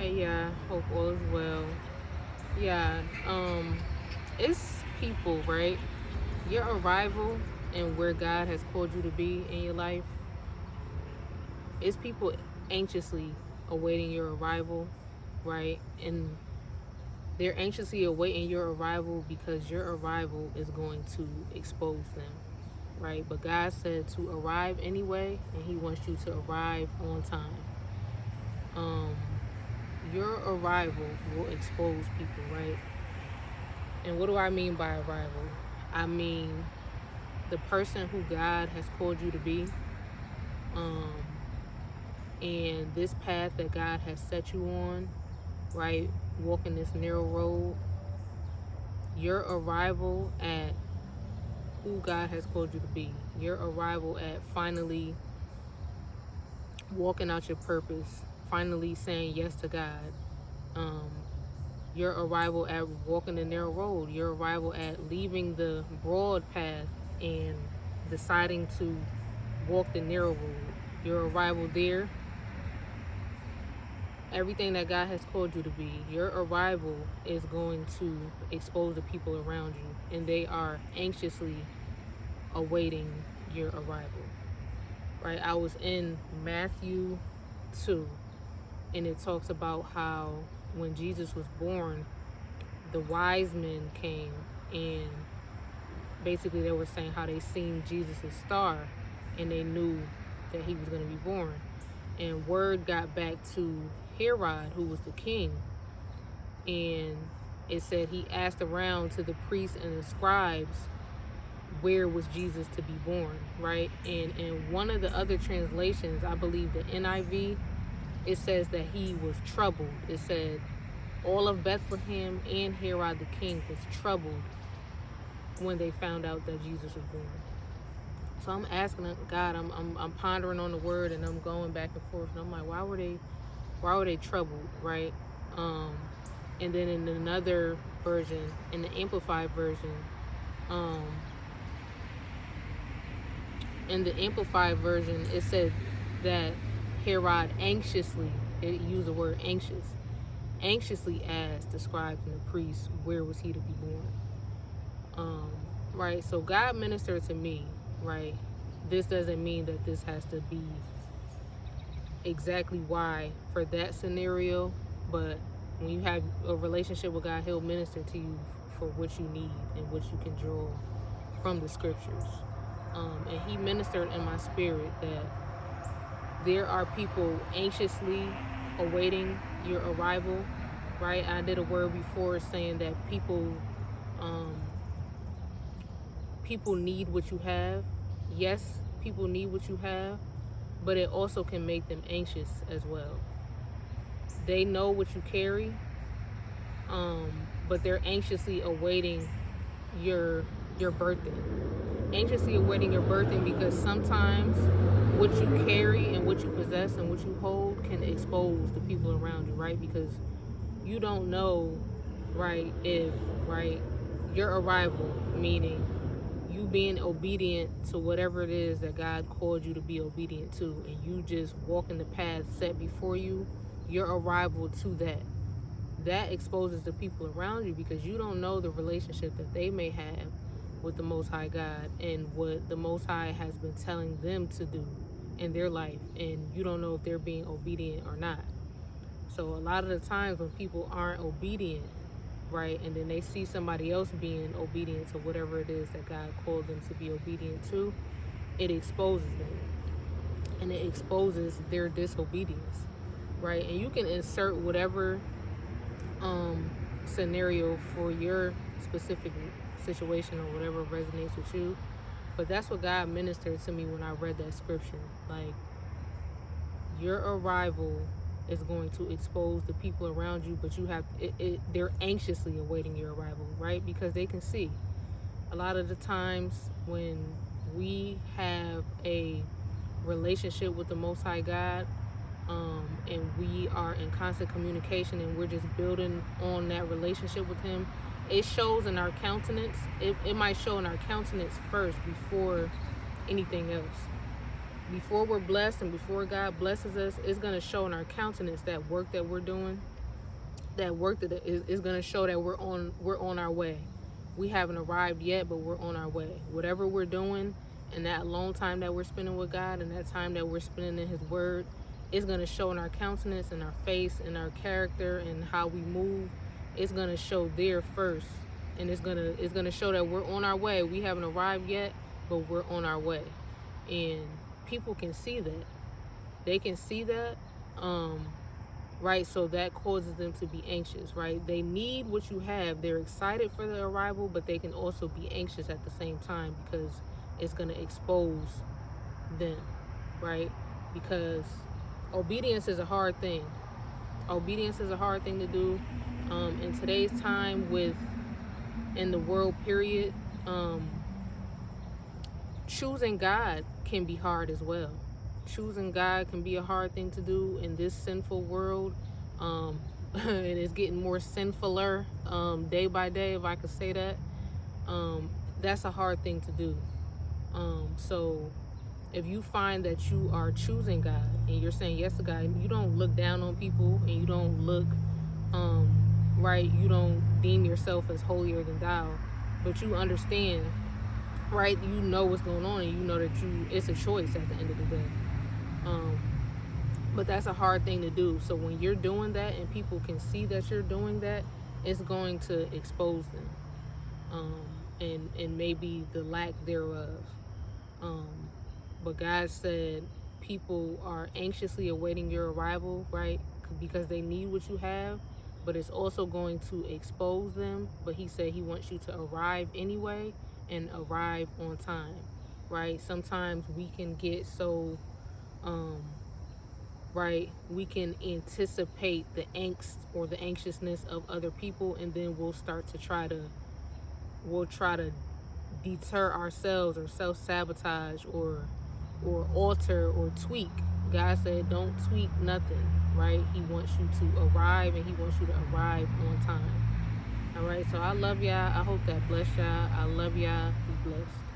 Hey, yeah, hope all is well. Yeah, it's people, right? Your arrival and where God has called you to be in your life, it's people anxiously awaiting your arrival, right? And they're anxiously awaiting your arrival because your arrival is going to expose them, right? But God said to arrive anyway, and He wants you to arrive on time. Um, your arrival will expose people, right? And what do I mean by arrival? I mean the person who God has called you to be, um, and this path that God has set you on, right? Walking this narrow road, your arrival at who God has called you to be, your arrival at finally walking out your purpose, finally saying yes to God, um, your arrival at walking the narrow road, your arrival at leaving the broad path and deciding to walk the narrow road, your arrival there, everything that God has called you to be, your arrival is going to expose the people around you, and they are anxiously awaiting your arrival. Right? I was in Matthew 2, and it talks about how when Jesus was born, the wise men came and basically they were saying how they seen Jesus' star and they knew that he was going to be born. And word got back to Herod, who was the king, and it said he asked around to the priests and the scribes where was Jesus to be born, right? And in one of the other translations, I believe the NIV, it says that he was troubled. It said all of Bethlehem and Herod the king was troubled when they found out that Jesus was born. So I'm asking God, I'm pondering on the word and I'm going back and forth and I'm like, why were they troubled, right? Um, and then in another version, in the amplified version, um, it said that Herod anxiously, it used the word anxiously asked the scribes and the priests where was he to be born. Right, so God ministered to me, right? This doesn't mean that this has to be exactly why for that scenario, but when you have a relationship with God, he'll minister to you for what you need and what you can draw from the scriptures. And he ministered in my spirit that there are people anxiously awaiting your arrival, right? I did a word before saying that um, people need what you have. Yes, people need what you have, but it also can make them anxious as well. They know what you carry, but they're anxiously awaiting your birthing. Anxiously awaiting your birthing because sometimes what you carry and what you possess and what you hold can expose the people around you, right? Because you don't know, right, if, right, your arrival, meaning you being obedient to whatever it is that God called you to be obedient to, and you just walking the path set before you, your arrival to that exposes the people around you because you don't know the relationship that they may have with the Most High God and what the Most High has been telling them to do in their life, and you don't know if they're being obedient or not. So a lot of the times when people aren't obedient, right, and then they see somebody else being obedient to whatever it is that God called them to be obedient to, it exposes them and it exposes their disobedience, right? And you can insert whatever scenario for your specific situation or whatever resonates with you, but that's what God ministered to me when I read that scripture. Like, your arrival is going to expose the people around you, but you have they're anxiously awaiting your arrival, right? Because they can see a lot of the times when we have a relationship with the Most High God, and we are in constant communication and we're just building on that relationship with him, it shows in our countenance. It might show in our countenance first before anything else. Before we're blessed and before God blesses us, it's going to show in our countenance that work that we're doing, that is going to show that we're on our way. We haven't arrived yet, but we're on our way. Whatever we're doing, and that alone time that we're spending with God, and that time that we're spending in His Word, is going to show in our countenance, in our face, in our character, and how we move. It's going to show there first, and it's gonna show that we're on our way. We haven't arrived yet, but we're on our way, and people can see that. They can see that. Right? So that causes them to be anxious, right? They need what you have. They're excited for the arrival, but they can also be anxious at the same time because it's going to expose them, right? Because obedience is a hard thing. Obedience is a hard thing to do. In today's time in the world period, choosing God can be hard as well. Choosing God can be a hard thing to do in this sinful world. And it's getting more sinfuler day by day, if I could say that. That's a hard thing to do. So if you find that you are choosing God and you're saying yes to God, you don't look down on people, and you don't look, right, you don't deem yourself as holier than thou, but you understand, right, you know what's going on, and you know that it's a choice at the end of the day. But that's a hard thing to do. So when you're doing that and people can see that you're doing that, it's going to expose them, and maybe the lack thereof. But God said people are anxiously awaiting your arrival, right? Because they need what you have, but it's also going to expose them. But He said He wants you to arrive anyway, and arrive on time, right? Sometimes we can get so, right, we can anticipate the angst or the anxiousness of other people, and then we'll try to deter ourselves, or self-sabotage, or alter or tweak. God said don't tweak nothing, right? He wants you to arrive, and He wants you to arrive on time. All right, so I love y'all. I hope that bless y'all. I love y'all. Be blessed.